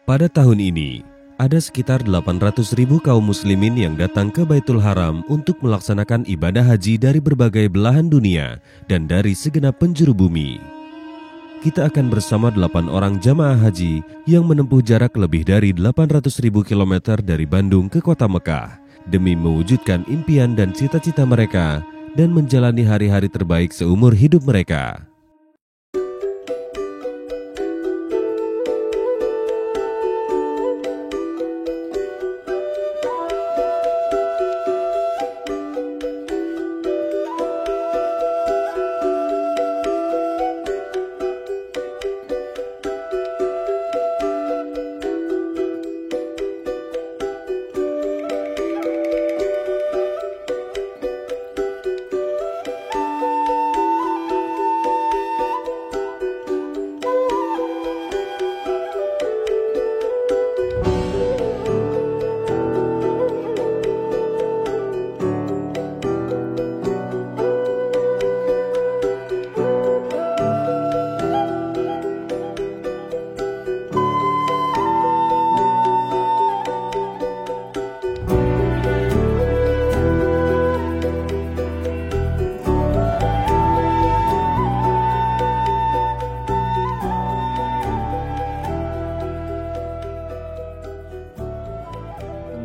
Pada tahun ini, ada sekitar 800.000 kaum muslimin yang datang ke Baitul Haram untuk melaksanakan ibadah haji dari berbagai belahan dunia dan dari segenap penjuru bumi. Kita akan bersama 8 orang jamaah haji yang menempuh jarak lebih dari 800.000 km dari Bandung ke kota Mekah demi mewujudkan impian dan cita-cita mereka dan menjalani hari-hari terbaik seumur hidup mereka.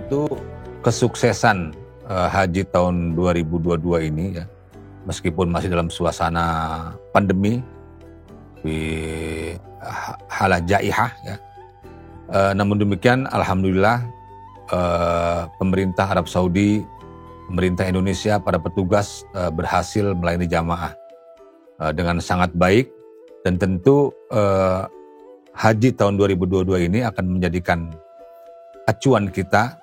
Tentu kesuksesan haji tahun 2022 ini ya, meskipun masih dalam suasana pandemi, halah jaihah ya, namun demikian alhamdulillah pemerintah Arab Saudi, pemerintah Indonesia, para petugas berhasil melayani jamaah dengan sangat baik, dan tentu haji tahun 2022 ini akan menjadikan acuan kita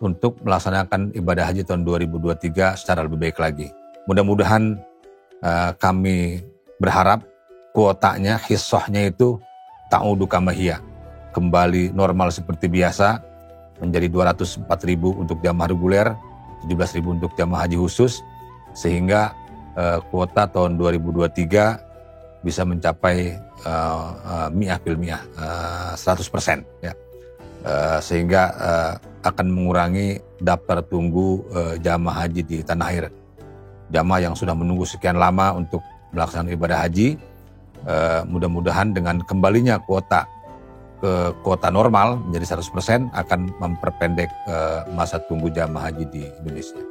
untuk melaksanakan ibadah haji tahun 2023 secara lebih baik lagi. Mudah-mudahan kami berharap kuotanya, hissahnya itu ta'udu kama hiya, kembali normal seperti biasa, menjadi 204.000 untuk jamaah reguler, 17.000 untuk jamaah haji khusus, sehingga kuota tahun 2023 bisa mencapai mi'ah bil mi'ah, 100% ya. Sehingga akan mengurangi daftar tunggu jamaah haji di tanah air. Jamaah yang sudah menunggu sekian lama untuk melaksanakan ibadah haji, mudah-mudahan dengan kembalinya kuota ke kuota normal menjadi 100% akan memperpendek masa tunggu jamaah haji di Indonesia.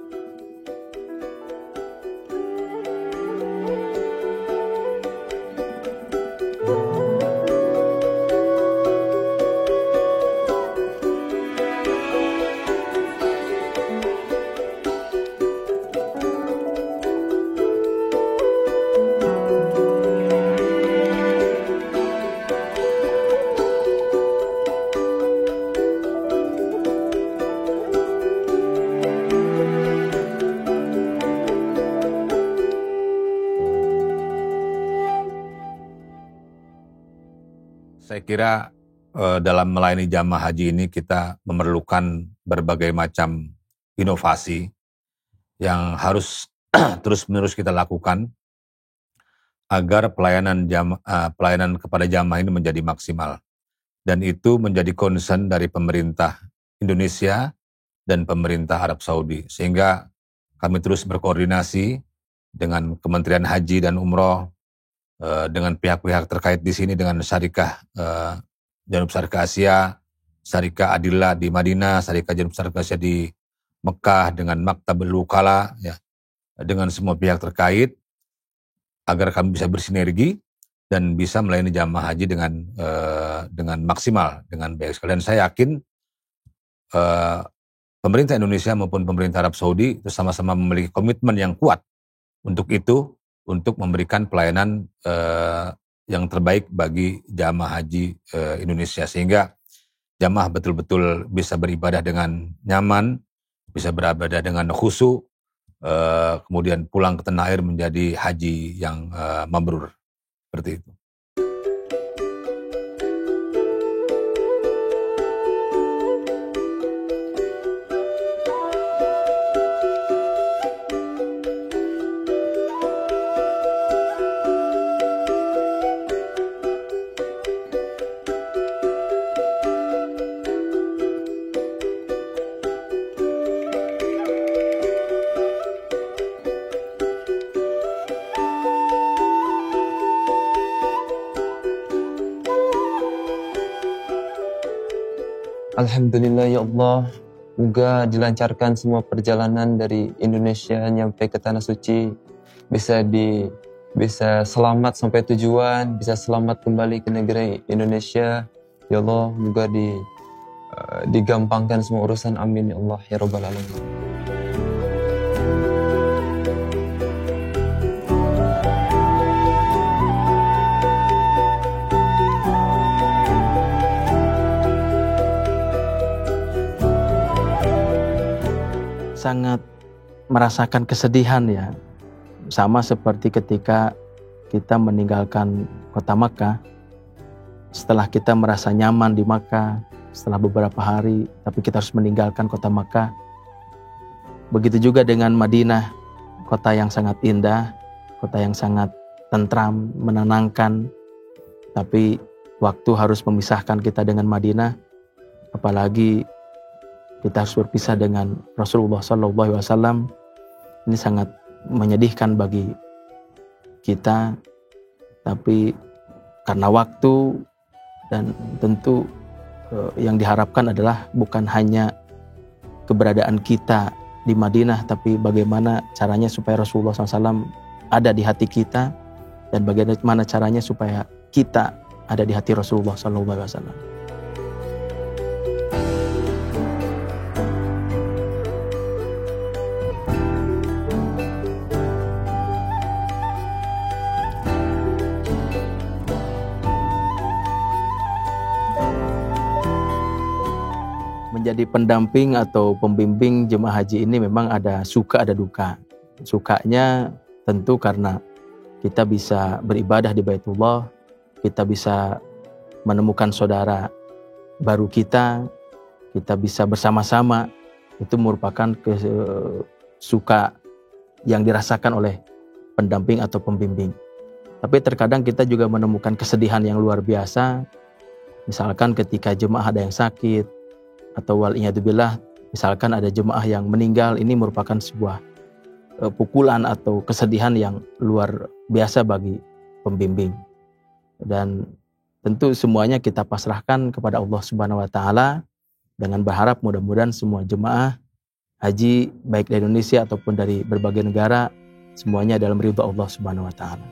Saya kira dalam melayani jamaah haji ini kita memerlukan berbagai macam inovasi yang harus terus-menerus kita lakukan agar pelayanan kepada jamaah ini menjadi maksimal. Dan itu menjadi concern dari pemerintah Indonesia dan pemerintah Arab Saudi. Sehingga kami terus berkoordinasi dengan Kementerian Haji dan Umroh, dengan pihak-pihak terkait di sini, dengan Syarikah Janub Syarikah Asia, Syarikah Adillah di Madinah, Syarikah Janub Syarikah Asia di Mekah, dengan Maktabul Wukala ya, dengan semua pihak terkait agar kami bisa bersinergi dan bisa melayani jamaah haji dengan maksimal, dengan baik sekali. Dan saya yakin pemerintah Indonesia maupun pemerintah Arab Saudi itu sama-sama memiliki komitmen yang kuat untuk itu, untuk memberikan pelayanan yang terbaik bagi jamaah haji Indonesia, sehingga jamaah betul-betul bisa beribadah dengan nyaman, bisa beribadah dengan khusyuk, kemudian pulang ke tanah air menjadi haji yang mabrur, seperti itu. Alhamdulillah ya Allah, moga dilancarkan semua perjalanan dari Indonesia nyampe ke Tanah Suci, bisa selamat sampai tujuan, bisa selamat kembali ke negeri Indonesia. Ya Allah, moga digampangkan semua urusan, amin ya Allah ya Rabbal Alamin. Sangat merasakan kesedihan ya, sama seperti ketika kita meninggalkan kota Makkah. Setelah kita merasa nyaman di Makkah, setelah beberapa hari, tapi kita harus meninggalkan kota Makkah. Begitu juga dengan Madinah, kota yang sangat indah, kota yang sangat tentram, menenangkan, tapi waktu harus memisahkan kita dengan Madinah, apalagi kita harus berpisah dengan Rasulullah SAW. Ini sangat menyedihkan bagi kita, tapi karena waktu dan tentu yang diharapkan adalah bukan hanya keberadaan kita di Madinah, tapi bagaimana caranya supaya Rasulullah SAW ada di hati kita, dan bagaimana caranya supaya kita ada di hati Rasulullah SAW. Menjadi pendamping atau pembimbing jemaah haji ini memang ada suka ada duka. Sukanya tentu karena kita bisa beribadah di Baitullah, kita bisa menemukan saudara baru kita bisa bersama-sama. Itu merupakan suka yang dirasakan oleh pendamping atau pembimbing. Tapi terkadang kita juga menemukan kesedihan yang luar biasa. Misalkan ketika jemaah ada yang sakit, atau wal'iyadzubillah, misalkan ada jemaah yang meninggal, ini merupakan sebuah pukulan atau kesedihan yang luar biasa bagi pembimbing. Dan tentu semuanya kita pasrahkan kepada Allah Subhanahu wa taala dengan berharap mudah-mudahan semua jemaah haji baik dari Indonesia ataupun dari berbagai negara semuanya dalam ridha Allah Subhanahu wa taala.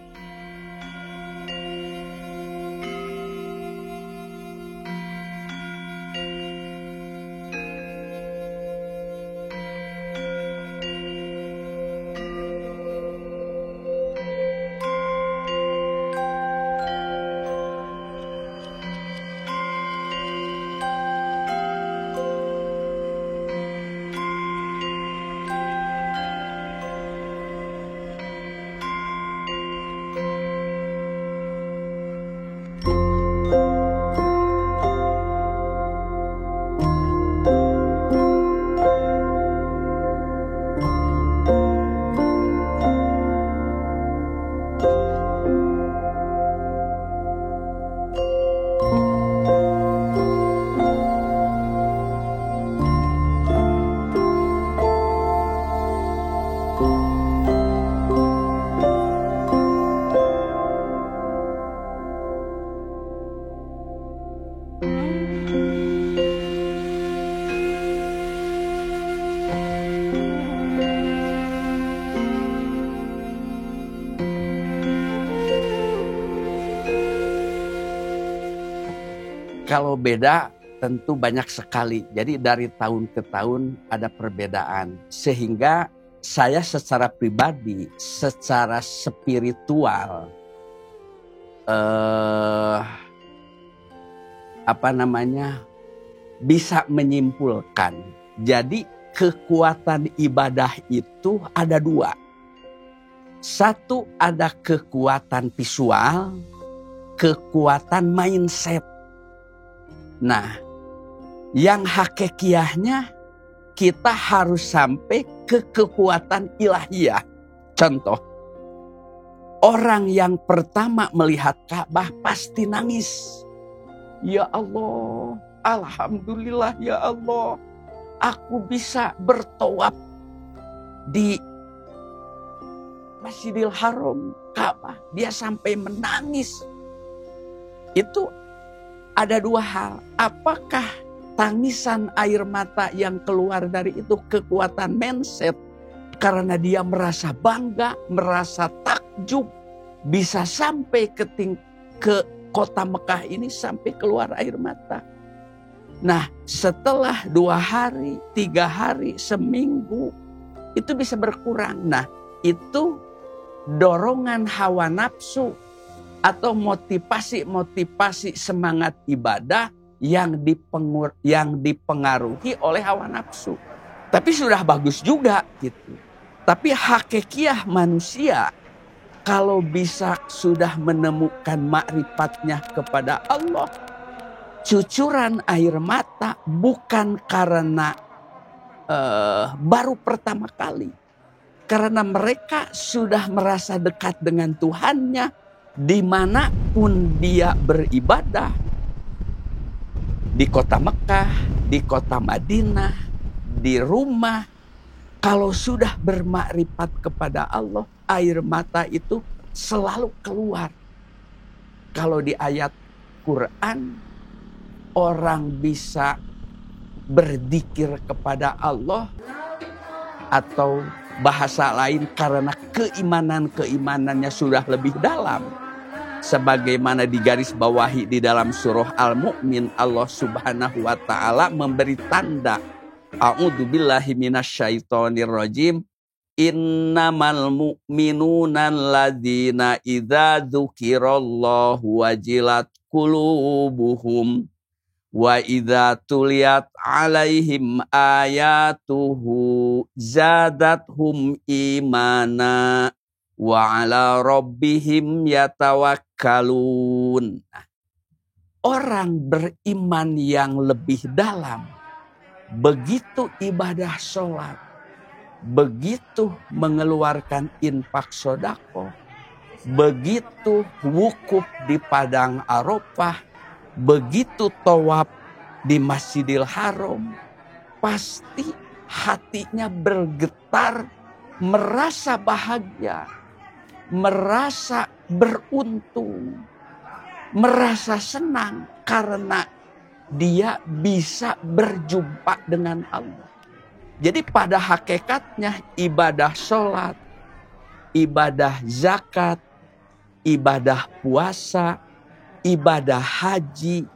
Kalau beda tentu banyak sekali. Jadi dari tahun ke tahun ada perbedaan. Sehingga saya secara pribadi, secara spiritual, bisa menyimpulkan. Jadi kekuatan ibadah itu ada dua. Satu, ada kekuatan visual, kekuatan mindset. Nah, yang hakikiahnya kita harus sampai ke kekuatan ilahiyah. Contoh, orang yang pertama melihat Ka'bah pasti nangis. Ya Allah, alhamdulillah ya Allah, aku bisa bertawaf di Masjidil Haram, Ka'bah. Dia sampai menangis. Itu ada dua hal. Apakah tangisan air mata yang keluar dari itu kekuatan mindset. Karena dia merasa bangga, merasa takjub, bisa sampai ke kota Mekah ini sampai keluar air mata. Nah, setelah 2 hari, 3 hari, seminggu, itu bisa berkurang. Nah, itu dorongan hawa nafsu atau motivasi semangat ibadah yang dipengaruhi oleh hawa nafsu. Tapi sudah bagus juga gitu. Tapi hakikiah manusia kalau bisa sudah menemukan ma'rifatnya kepada Allah, cucuran air mata bukan karena baru pertama kali. Karena mereka sudah merasa dekat dengan Tuhannya dimanapun dia beribadah. Di kota Mekah, di kota Madinah, di rumah. Kalau sudah bermakrifat kepada Allah, air mata itu selalu keluar. Kalau di ayat Quran, orang bisa berzikir kepada Allah atau bahasa lain karena keimanannya sudah lebih dalam. Sebagaimana digaris bawahi di dalam surah Al-Mu'min, Allah Subhanahu wa ta'ala memberi tanda. A'udzubillahi minasyaitonirrajim. Innamal mu'minuna alladzina idza dzukirallahu wajilat qulubuhum wa idza tuliyat alaihim ayatuhu zadathum imana wa ala rabbihim yatawakkalun. Orang beriman yang lebih dalam, begitu ibadah sholat, begitu mengeluarkan infak sodako, begitu wukuf di padang Arafah, begitu tawaf di Masjidil Haram, pasti hatinya bergetar, merasa bahagia, merasa beruntung, merasa senang karena dia bisa berjumpa dengan Allah. Jadi pada hakikatnya ibadah sholat, ibadah zakat, ibadah puasa, ibadah haji,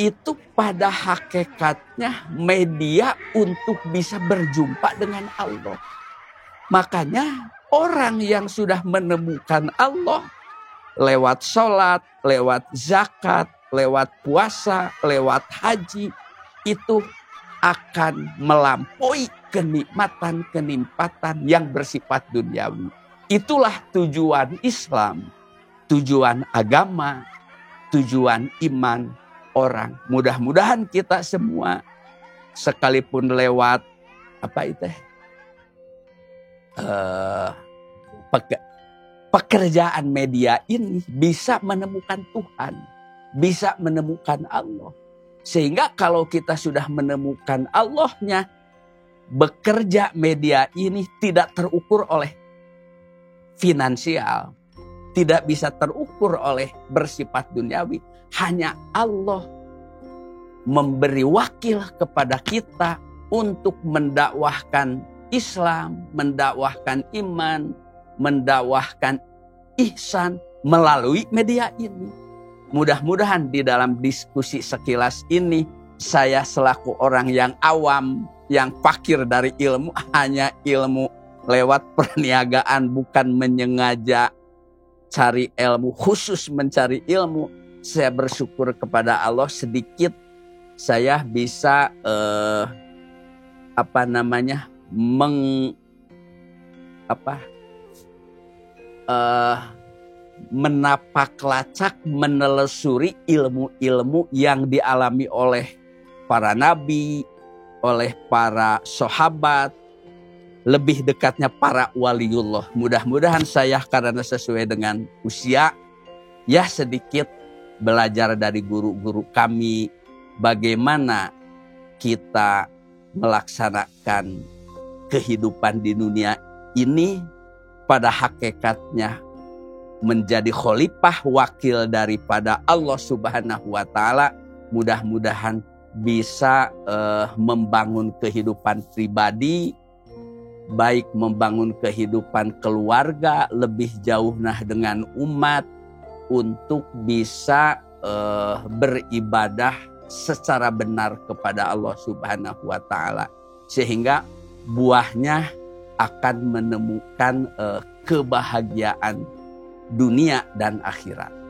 itu pada hakikatnya media untuk bisa berjumpa dengan Allah. Makanya orang yang sudah menemukan Allah lewat sholat, lewat zakat, lewat puasa, lewat haji, itu akan melampaui kenikmatan yang bersifat duniawi. Itulah tujuan Islam, tujuan agama, tujuan iman orang. Mudah-mudahan kita semua sekalipun lewat pekerjaan media ini bisa menemukan Tuhan, bisa menemukan Allah. Sehingga kalau kita sudah menemukan Allahnya, bekerja media ini tidak terukur oleh finansial, tidak bisa terukur oleh bersifat duniawi. Hanya Allah memberi wakil kepada kita untuk mendakwahkan Islam, mendakwahkan iman, mendakwahkan ihsan melalui media ini. Mudah-mudahan di dalam diskusi sekilas ini, saya selaku orang yang awam, yang fakir dari ilmu, hanya ilmu lewat perniagaan, bukan menyengaja cari ilmu, khusus mencari ilmu. Saya bersyukur kepada Allah sedikit saya bisa menapak lacak, menelusuri ilmu-ilmu yang dialami oleh para nabi, oleh para sahabat, lebih dekatnya para waliullah. Mudah-mudahan saya karena sesuai dengan usia, ya sedikit belajar dari guru-guru kami bagaimana kita melaksanakan kehidupan di dunia ini pada hakikatnya menjadi khalifah wakil daripada Allah Subhanahu wa ta'ala. Mudah-mudahan bisa membangun kehidupan pribadi, baik membangun kehidupan keluarga, lebih jauh dengan umat, untuk bisa beribadah secara benar kepada Allah Subhanahu wa Ta'ala, sehingga buahnya akan menemukan kebahagiaan dunia dan akhirat.